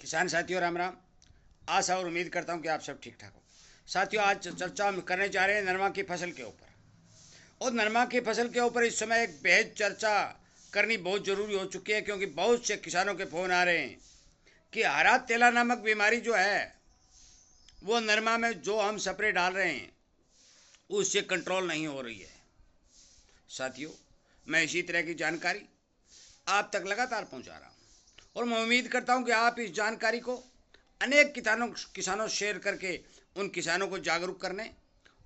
किसान साथियों राम राम। आशा और उम्मीद करता हूँ कि आप सब ठीक ठाक हो। साथियों, आज चर्चा हम करने जा रहे हैं नरमा की फसल के ऊपर। और नरमा की फसल के ऊपर इस समय एक बेहद चर्चा करनी बहुत ज़रूरी हो चुकी है, क्योंकि बहुत से किसानों के फ़ोन आ रहे हैं कि हरा तेला नामक बीमारी जो है वो नरमा में जो हम स्प्रे डाल रहे हैं उससे कंट्रोल नहीं हो रही है। साथियों, मैं इसी तरह की जानकारी आप तक लगातार पहुंचा रहा हूं और मैं उम्मीद करता हूं कि आप इस जानकारी को अनेक किसानों शेयर करके उन किसानों को जागरूक करने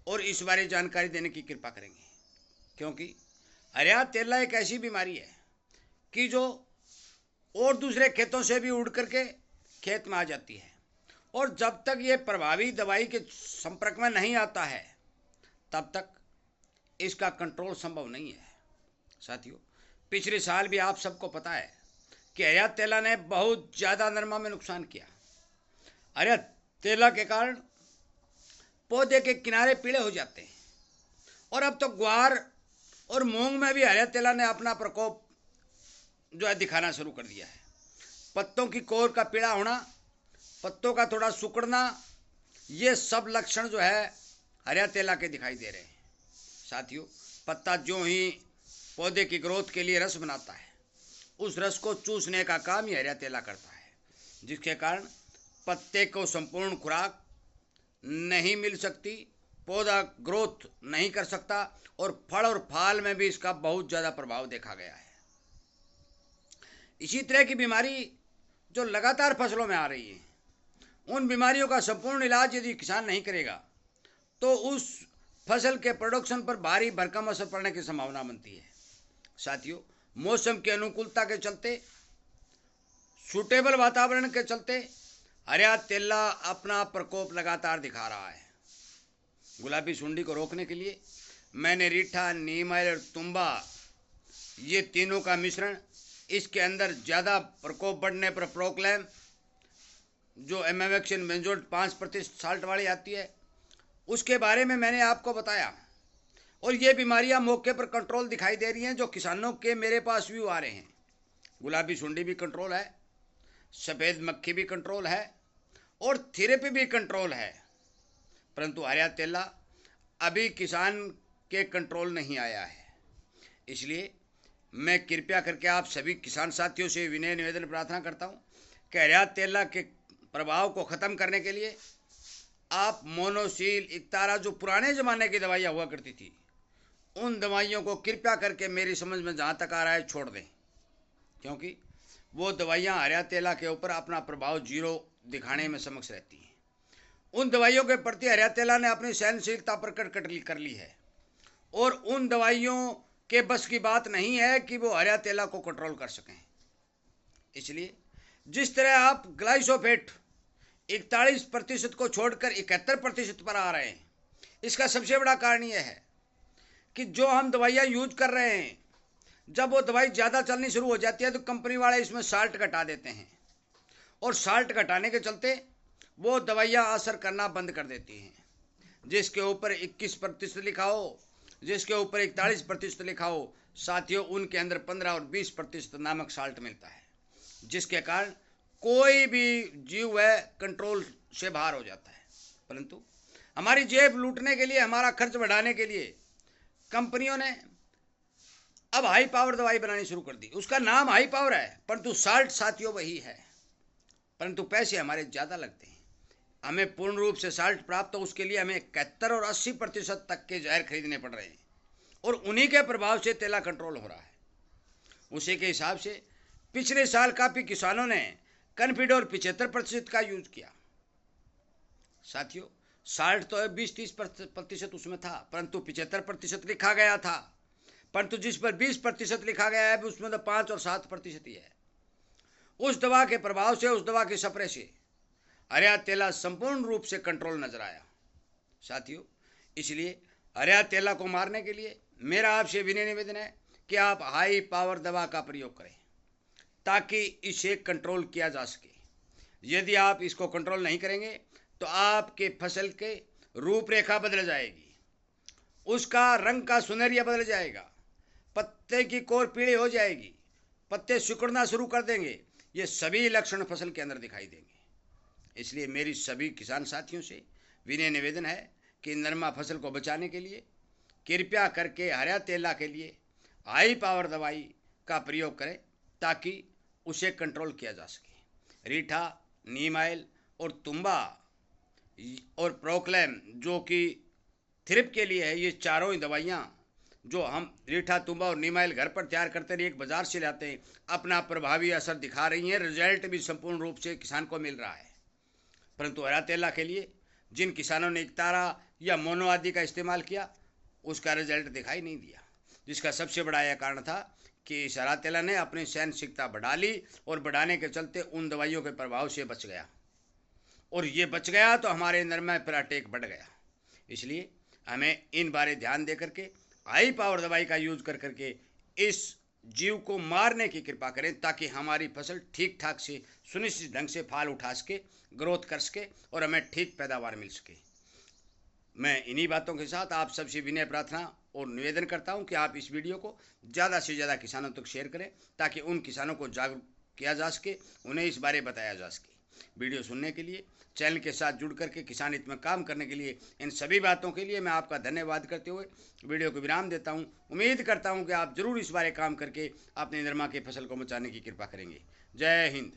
और इस बारे जानकारी देने की कृपा करेंगे, क्योंकि हरा तेला एक ऐसी बीमारी है कि जो और दूसरे खेतों से भी उड़ करके खेत में आ जाती है, और जब तक ये प्रभावी दवाई के संपर्क में नहीं आता है तब तक इसका कंट्रोल संभव नहीं है। साथियों, पिछले साल भी आप सबको पता है कि हरा तेला ने बहुत ज़्यादा नरमा में नुकसान किया। हरा तेला के कारण पौधे के किनारे पीले हो जाते हैं, और अब तो ग्वार और मूंग में भी हरा तेला ने अपना प्रकोप जो है दिखाना शुरू कर दिया है। पत्तों की कोर का पीला होना, पत्तों का थोड़ा सिकुड़ना, ये सब लक्षण जो है हरा तेला के दिखाई दे रहे हैं। साथियों, पत्ता जो ही पौधे की ग्रोथ के लिए रस बनाता है, उस रस को चूसने का काम ये हरा तेला करता है, जिसके कारण पत्ते को संपूर्ण खुराक नहीं मिल सकती, पौधा ग्रोथ नहीं कर सकता, और फल और फाल में भी इसका बहुत ज़्यादा प्रभाव देखा गया है। इसी तरह की बीमारी जो लगातार फसलों में आ रही है, उन बीमारियों का संपूर्ण इलाज यदि किसान नहीं करेगा तो उस फसल के प्रोडक्शन पर भारी भरकम असर पड़ने की संभावना बनती है। साथियों, मौसम की अनुकूलता के चलते, सूटेबल वातावरण के चलते हरा तेला अपना प्रकोप लगातार दिखा रहा है। गुलाबी सुंडी को रोकने के लिए मैंने रीठा, नीम ऑयल और तुम्बा, ये तीनों का मिश्रण, इसके अंदर ज़्यादा प्रकोप बढ़ने पर प्रोक्लेम जो एमेवेक्सिन बेंजोएट 5% साल्ट वाली आती है, उसके बारे में मैंने आपको बताया। और ये बीमारियां मौके पर कंट्रोल दिखाई दे रही हैं, जो किसानों के मेरे पास व्यू आ रहे हैं। गुलाबी सुंडी भी कंट्रोल है, सफ़ेद मक्खी भी कंट्रोल है, और थेरेपी भी कंट्रोल है, परंतु हरा तेला अभी किसान के कंट्रोल नहीं आया है। इसलिए मैं कृपया करके आप सभी किसान साथियों से विनय निवेदन प्रार्थना करता हूँ कि हरा तेला के प्रभाव को ख़त्म करने के लिए आप मोनोसील, इक्तारा, जो पुराने ज़माने की दवाइयाँ हुआ करती थी, उन दवाइयों को कृपया करके मेरी समझ में जहाँ तक आ रहा है छोड़ दें, क्योंकि वो दवाइयाँ हरा तेला के ऊपर अपना प्रभाव जीरो दिखाने में समक्ष रहती हैं। उन दवाइयों के प्रति हरा तेला ने अपनी सहनशीलता प्रकट कर ली है, और उन दवाइयों के बस की बात नहीं है कि वो हरा तेला को कंट्रोल कर सकें। इसलिए जिस तरह आप ग्लाइसोफेट 41% को छोड़कर 71% पर आ रहे हैं, इसका सबसे बड़ा कारण यह है कि जो हम दवाइयाँ यूज कर रहे हैं, जब वो दवाई ज़्यादा चलनी शुरू हो जाती है तो कंपनी वाले इसमें साल्ट घटा देते हैं, और साल्ट घटाने के चलते वो दवाइयाँ असर करना बंद कर देती हैं। जिसके ऊपर 21% लिखा हो, जिसके ऊपर 41% लिखा हो, साथियों, उनके अंदर 15 और 20% नामक साल्ट मिलता है, जिसके कारण कोई भी जीव है कंट्रोल से बाहर हो जाता है। परंतु हमारी जेब लूटने के लिए, हमारा खर्च बढ़ाने के लिए कंपनियों ने अब हाई पावर दवाई बनानी शुरू कर दी। उसका नाम हाई पावर है, परंतु साल्ट साथियों वही है, परंतु पैसे हमारे ज़्यादा लगते हैं। हमें पूर्ण रूप से साल्ट प्राप्त हो, उसके लिए हमें 71 और 80% तक के जहर खरीदने पड़ रहे हैं, और उन्हीं के प्रभाव से तेला कंट्रोल हो रहा है। उसी के हिसाब से पिछले साल काफ़ी किसानों ने कन्फिडोर 75% का यूज किया। साथियों, साल्ट तो 20-30% उसमें था, परंतु 75% लिखा गया था, परंतु जिस पर 20% लिखा गया है उसमें तो 5 और 7% ही है। उस दवा के प्रभाव से, उस दवा के स्प्रे से हरा तेला संपूर्ण रूप से कंट्रोल नजर आया। साथियों, इसलिए हरा तेला को मारने के लिए मेरा आपसे विनय निवेदन है कि आप हाई पावर दवा का प्रयोग करें, ताकि इसे कंट्रोल किया जा सके। यदि आप इसको कंट्रोल नहीं करेंगे तो आपके फसल के रूपरेखा बदल जाएगी, उसका रंग का सुनहरिया बदल जाएगा, पत्ते की कोर पीली हो जाएगी, पत्ते सिकुड़ना शुरू कर देंगे, ये सभी लक्षण फसल के अंदर दिखाई देंगे। इसलिए मेरी सभी किसान साथियों से विनय निवेदन है कि नरमा फसल को बचाने के लिए कृपया करके हरा तेला के लिए हाई पावर दवाई का प्रयोग करें ताकि उसे कंट्रोल किया जा सके। रीठा, नीम ऑयल और तुम्बा और प्रोक्लेम जो कि थ्रिप के लिए है, ये चारों ही दवाइयाँ जो हम रीठा, तुम्बा और नीम ऑयल घर पर तैयार करते हैं, एक बाजार से लाते हैं, अपना प्रभावी असर दिखा रही हैं। रिजल्ट भी संपूर्ण रूप से किसान को मिल रहा है। परंतु हरा तेला के लिए जिन किसानों ने एकतारा या मोनो आदि का इस्तेमाल किया उसका रिजल्ट दिखाई नहीं दिया, जिसका सबसे बड़ा यह कारण था कि इस हरा तेला ने अपनी सहनशीलता बढ़ा ली और बढ़ाने के चलते उन दवाइयों के प्रभाव से बच गया, और ये बच गया तो हमारे नरमा पर अटैक बढ़ गया। इसलिए हमें इन बारे ध्यान दे करके हाई पावर दवाई का यूज कर करके इस जीव को मारने की कृपा करें ताकि हमारी फसल ठीक ठाक से सुनिश्चित ढंग से फाल उठा सके, ग्रोथ कर सके और हमें ठीक पैदावार मिल सके। मैं इन्हीं बातों के साथ आप सबसे विनय प्रार्थना और निवेदन करता हूं कि आप इस वीडियो को ज़्यादा से ज़्यादा किसानों तक शेयर करें ताकि उन किसानों को जागरूक किया जा सके, उन्हें इस बारे बताया जा सके। वीडियो सुनने के लिए, चैनल के साथ जुड़ करके किसान हित में काम करने के लिए, इन सभी बातों के लिए मैं आपका धन्यवाद करते हुए वीडियो को विराम देता हूं। उम्मीद करता हूं कि आप जरूर इस बारे काम करके अपनी नरमा की फसल को बचाने की कृपा करेंगे। जय हिंद।